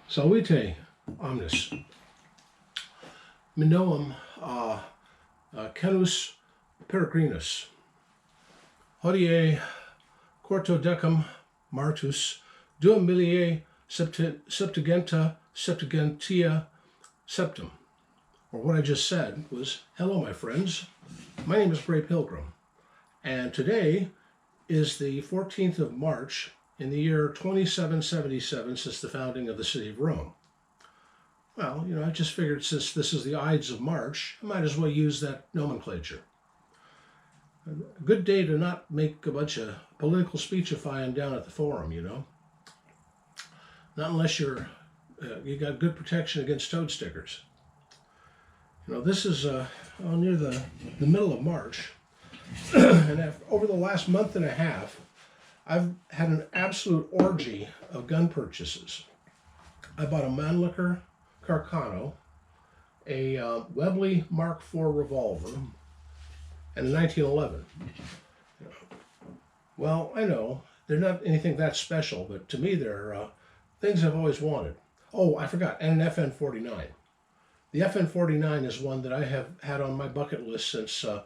Salute omnis. Minoum canus peregrinus. Hodie quarto decum martus 2 septigentia septum. Or what I just said was, hello my friends, my name is Bray Pilgrim, and today is the 14th of March in the year 2777 since the founding of the city of Rome. Well, I just figured since this is the Ides of March, I might as well use that nomenclature. A good day to not make a bunch of political speechifying down at the forum, Not unless you got good protection against toad stickers. This is near the middle of March, and over the last month and a half, I've had an absolute orgy of gun purchases. I bought a Mannlicher Carcano, a Webley Mark IV revolver, and a 1911. Well, I know they're not anything that special, but to me they're things I've always wanted. Oh, I forgot, and an FN-49. The FN-49 is one that I have had on my bucket list since I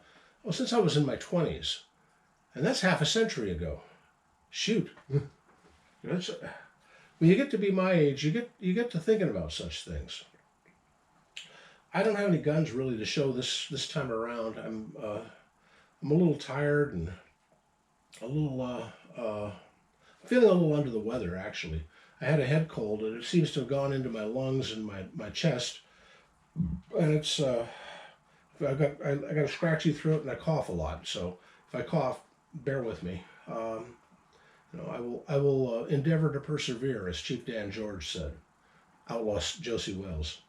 was in my 20s, and that's half a century ago. Shoot, when you get to be my age, you get to thinking about such things. I don't have any guns really to show this time around. I'm a little tired and a little feeling a little under the weather. Actually, I had a head cold and it seems to have gone into my lungs and my chest, and it's I got a scratchy throat and I cough a lot. So if I cough, bear with me. I will endeavor to persevere, as Chief Dan George said. Outlaw Josie Wells.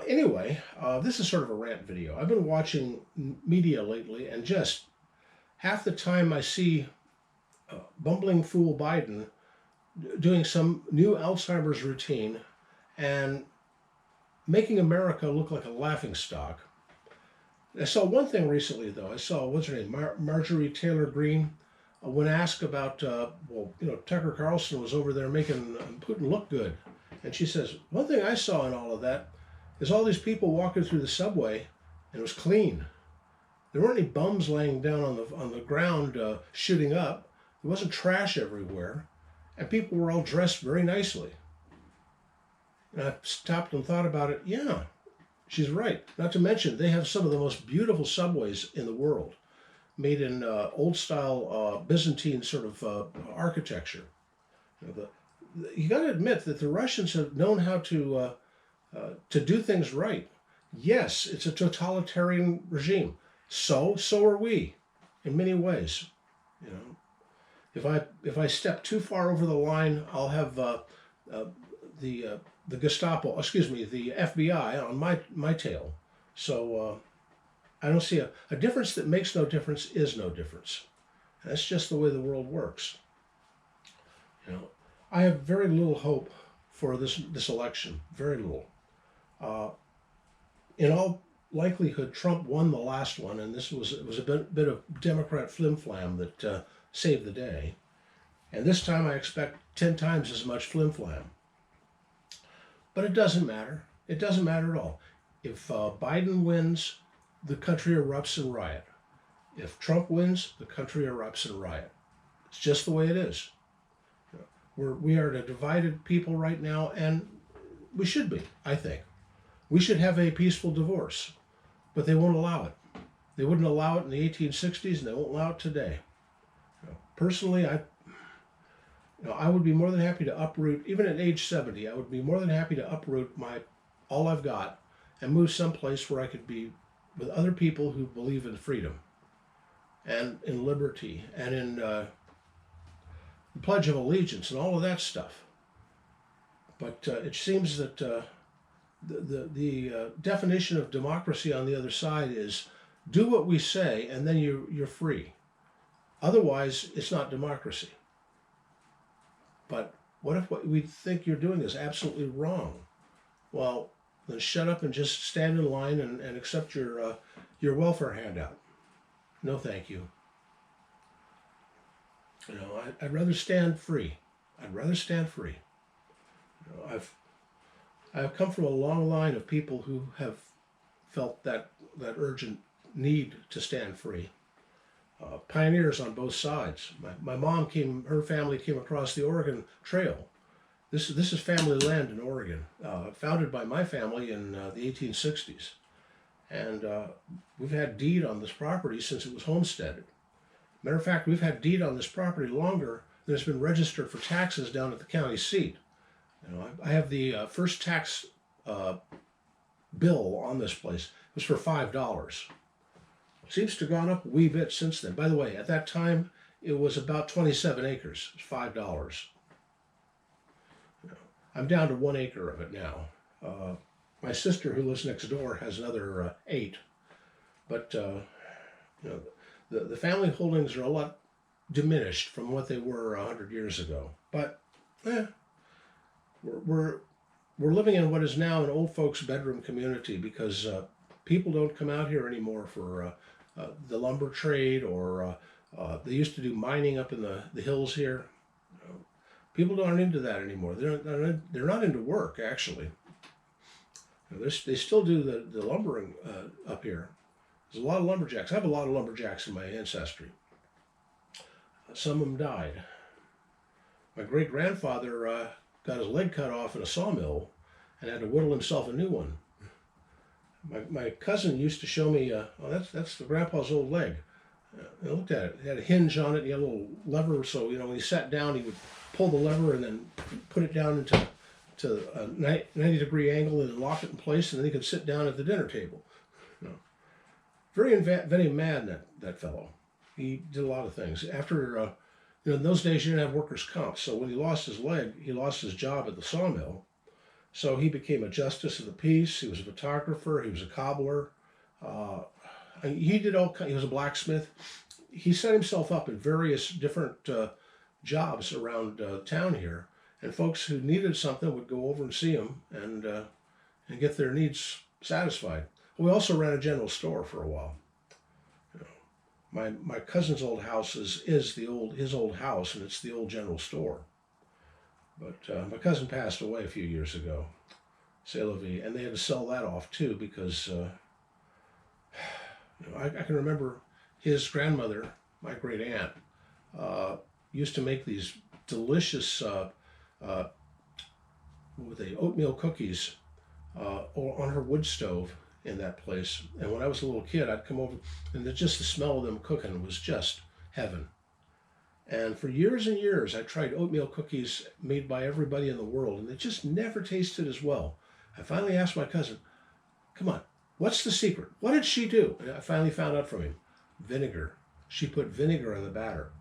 Anyway, this is sort of a rant video. I've been watching media lately, and just half the time I see bumbling fool Biden doing some new Alzheimer's routine and making America look like a laughingstock. I saw one thing recently, though. I saw, what's her name, Marjorie Taylor Greene. When asked about, Tucker Carlson was over there making Putin look good. And she says, one thing I saw in all of that is all these people walking through the subway, and it was clean. There weren't any bums laying down on the ground shooting up. There wasn't trash everywhere. And people were all dressed very nicely. And I stopped and thought about it. Yeah, she's right. Not to mention, they have some of the most beautiful subways in the world, made in old-style Byzantine sort of architecture. You got to admit that the Russians have known how to do things right. Yes, it's a totalitarian regime. So are we, in many ways. If I step too far over the line, I'll have the Gestapo, the FBI on my tail. So. I don't see a difference that makes no difference is no difference. That's just the way the world works. I have very little hope for this election. Very little. In all likelihood, Trump won the last one, and it was a bit of Democrat flim-flam that saved the day. And this time I expect 10 times as much flim-flam. But it doesn't matter. It doesn't matter at all. If Biden wins, the country erupts in riot. If Trump wins, the country erupts in riot. It's just the way it is. We are a divided people right now, and we should be, I think. We should have a peaceful divorce, but they won't allow it. They wouldn't allow it in the 1860s, and they won't allow it today. Personally, I would be more than happy to uproot, even at age 70, I would be more than happy to uproot all I've got and move someplace where I could be with other people who believe in freedom and in liberty and in the Pledge of Allegiance and all of that stuff. But it seems that the definition of democracy on the other side is do what we say and then you're free. Otherwise, it's not democracy. But what if what we think you're doing is absolutely wrong? Well, then shut up and just stand in line and accept your welfare handout. No, thank you. I'd rather stand free. I'd rather stand free. I have come from a long line of people who have felt that urgent need to stand free. Pioneers on both sides. My mom her family came across the Oregon Trail. This is family land in Oregon, founded by my family in the 1860s. And we've had deed on this property since it was homesteaded. Matter of fact, we've had deed on this property longer than it's been registered for taxes down at the county seat. You know, I have the first tax bill on this place. It was for $5. Seems to have gone up a wee bit since then. By the way, at that time, it was about 27 acres. It's $5. You know, I'm down to 1 acre of it now. My sister, who lives next door, has another 8. But you know, the family holdings are a lot diminished from what they were 100 years ago. But we're living in what is now an old folks' bedroom community because people don't come out here anymore for the lumber trade, or they used to do mining up in the hills here. People aren't into that anymore. They're not into work, actually. They still do the lumbering up here. There's a lot of lumberjacks. I have a lot of lumberjacks in my ancestry. Some of them died. My great-grandfather got his leg cut off in a sawmill and had to whittle himself a new one. My cousin used to show me, that's the grandpa's old leg. I looked at it. It had a hinge on it. He had a little lever, so you know when he sat down, he would pull the lever and then put it down into a 90-degree angle and then lock it in place, and then he could sit down at the dinner table. You know, very inventive man, that fellow. He did a lot of things. After you know, in those days you didn't have workers' comp, so when he lost his leg, he lost his job at the sawmill. So he became a justice of the peace. He was a photographer. He was a cobbler. He was a blacksmith. He set himself up in various different jobs around town here, and folks who needed something would go over and see him and get their needs satisfied. We also ran a general store for a while. You know, my cousin's old house is his old house, and it's the old general store. But my cousin passed away a few years ago, c'est la vie, and they had to sell that off too because you know, I can remember his grandmother, my great aunt, used to make these delicious oatmeal cookies on her wood stove in that place. And when I was a little kid, I'd come over, and just the smell of them cooking was just heaven. And for years and years, I tried oatmeal cookies made by everybody in the world, and they just never tasted as well. I finally asked my cousin, come on, what's the secret? What did she do? And I finally found out from him. Vinegar. She put vinegar in the batter.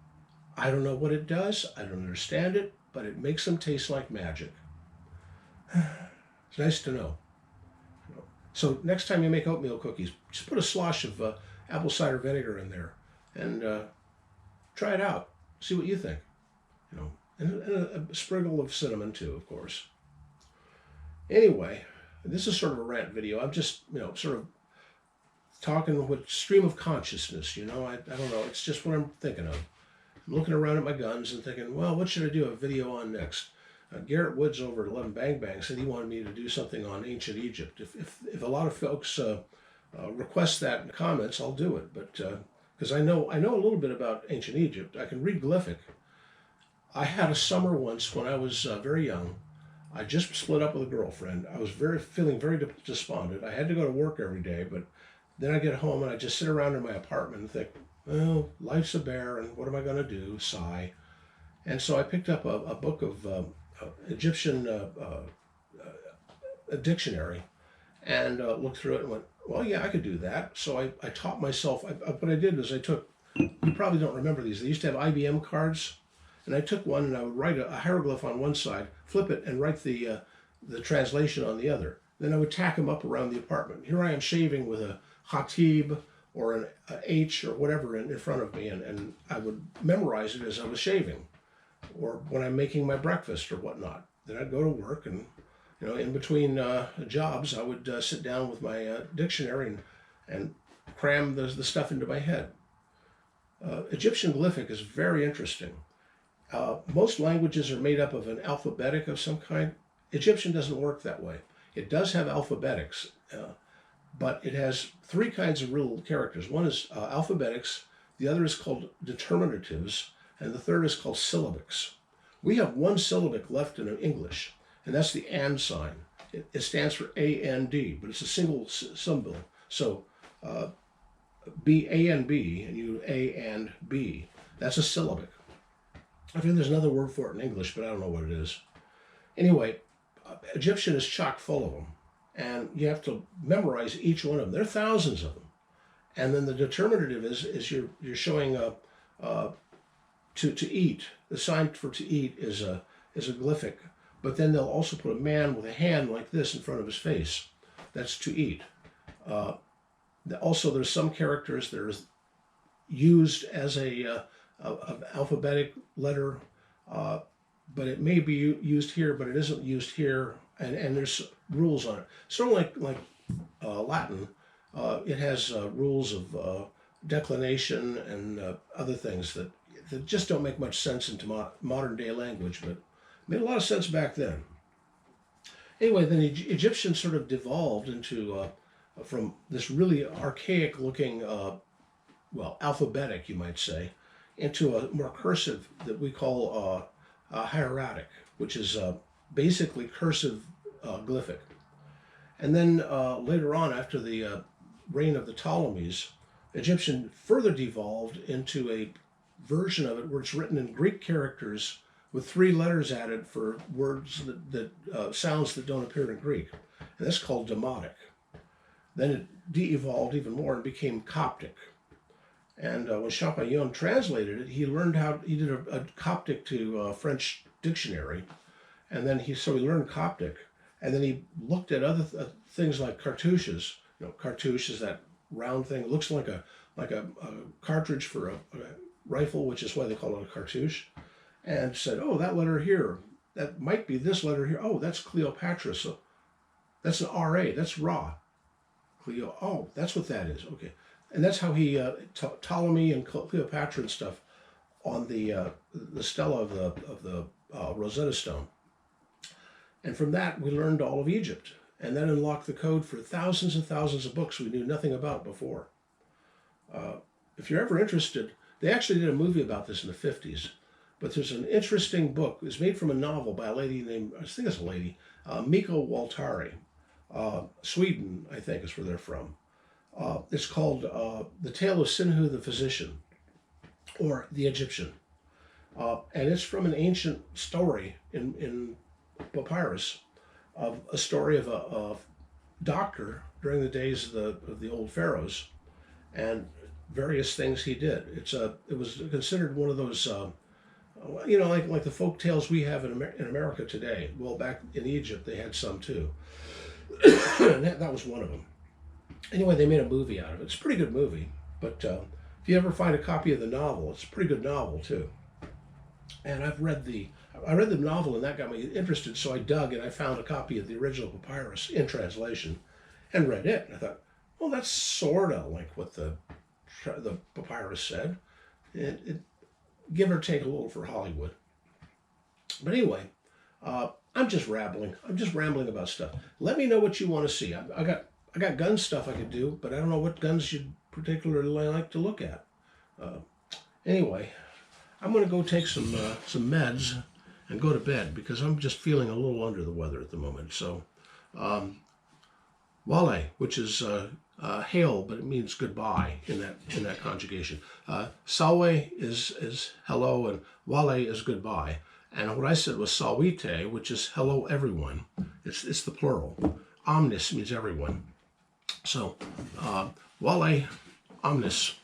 I don't know what it does. I don't understand it, but it makes them taste like magic. It's nice to know. So next time you make oatmeal cookies, just put a slosh of apple cider vinegar in there and try it out. See what you think. You know, and a sprinkle of cinnamon too, of course. Anyway, this is sort of a rant video. I'm just, you know, sort of talking with stream of consciousness, you know. I don't know. It's just what I'm thinking of. I'm looking around at my guns and thinking, well, what should I do a video on next? Garrett Woods over at 11 Bang Bang said he wanted me to do something on ancient Egypt. If a lot of folks request that in the comments, I'll do it. But because I know a little bit about ancient Egypt. I can read glyphic. I had a summer once when I was very young. I just split up with a girlfriend. I was feeling very despondent. I had to go to work every day, but then I get home and I just sit around in my apartment and think, well, life's a bear, and what am I going to do? Sigh. And so I picked up a book of Egyptian a dictionary and looked through it and went, well, yeah, I could do that. So I taught myself. What I did is I took, you probably don't remember these, they used to have IBM cards, and I took one and I would write a hieroglyph on one side, flip it, and write the translation on the other. Then I would tack them up around the apartment. Here I am shaving with a Hatib or an H or whatever in front of me, and I would memorize it as I was shaving, or when I'm making my breakfast or whatnot. Then I'd go to work, and you know, in between jobs, I would sit down with my dictionary and cram the stuff into my head. Egyptian glyphic is very interesting. Most languages are made up of an alphabetic of some kind. Egyptian doesn't work that way. It does have alphabetics, but it has three kinds of real characters. One is alphabetics, the other is called determinatives, and the third is called syllabics. We have one syllabic left in English, and that's the and sign. It stands for A-N-D, but it's a single symbol. So B, A and B, and you A and B. That's a syllabic. I think there's another word for it in English, but I don't know what it is. Anyway, Egyptian is chock full of them, and you have to memorize each one of them. There are thousands of them. And then the determinative is you're showing to eat. The sign for to eat is a glyphic, but then they'll also put a man with a hand like this in front of his face. That's to eat. Also, there's some characters that are used as a alphabetic letter, but it may be used here, but it isn't used here, and there's rules on it. Sort of like Latin, it has rules of declination and other things that just don't make much sense into modern day language, but made a lot of sense back then. Anyway, then Egyptian sort of devolved into from this really archaic looking, well, alphabetic, you might say, into a more cursive that we call hieratic, which is basically cursive glyphic. And then later on, after the reign of the Ptolemies, Egyptian further devolved into a version of it where it's written in Greek characters with 3 letters added for words that sounds that don't appear in Greek. And that's called Demotic. Then it de-evolved even more and became Coptic. And when Champollion translated it, he learned he did a Coptic to French dictionary, and then he learned Coptic, and then he looked at other things like cartouches. You know, cartouche is that round thing. It looks like a cartridge for a rifle, which is why they call it a cartouche, and said, oh, that letter here, that might be this letter here. Oh, that's Cleopatra, so that's an R-A, that's Ra. Cleo, oh, that's what that is, okay. And that's how he, Ptolemy and Cleopatra and stuff on the stela of the Rosetta Stone. And from that, we learned all of Egypt, and then unlocked the code for thousands and thousands of books we knew nothing about before. If you're ever interested, they actually did a movie about this in the 50s, but there's an interesting book. It's made from a novel by a lady named, I think it's a lady, Miko Waltari. Sweden, I think, is where they're from. It's called The Tale of Sinhu the Physician, or The Egyptian. And it's from an ancient story in papyrus of a story of a doctor during the days of the old pharaohs and various things he did. It was considered one of those, you know, like the folk tales we have in America today. Well, back in Egypt, they had some too. And that was one of them. Anyway, they made a movie out of it. It's a pretty good movie, but if you ever find a copy of the novel, it's a pretty good novel too. And I read the novel, and that got me interested, so I dug and I found a copy of the original papyrus in translation and read it. And I thought, well, that's sort of like what the papyrus said. It give or take a little for Hollywood. But anyway, I'm just rambling. I'm just rambling about stuff. Let me know what you want to see. I got gun stuff I could do, but I don't know what guns you'd particularly like to look at. Anyway, I'm going to go take some meds and go to bed because I'm just feeling a little under the weather at the moment. So, Wale, which is hail, but it means goodbye in that conjugation. Salwe is hello, and Wale is goodbye. And what I said was Sawite, which is hello everyone. It's the plural. Omnis means everyone. So, Wale, omnis.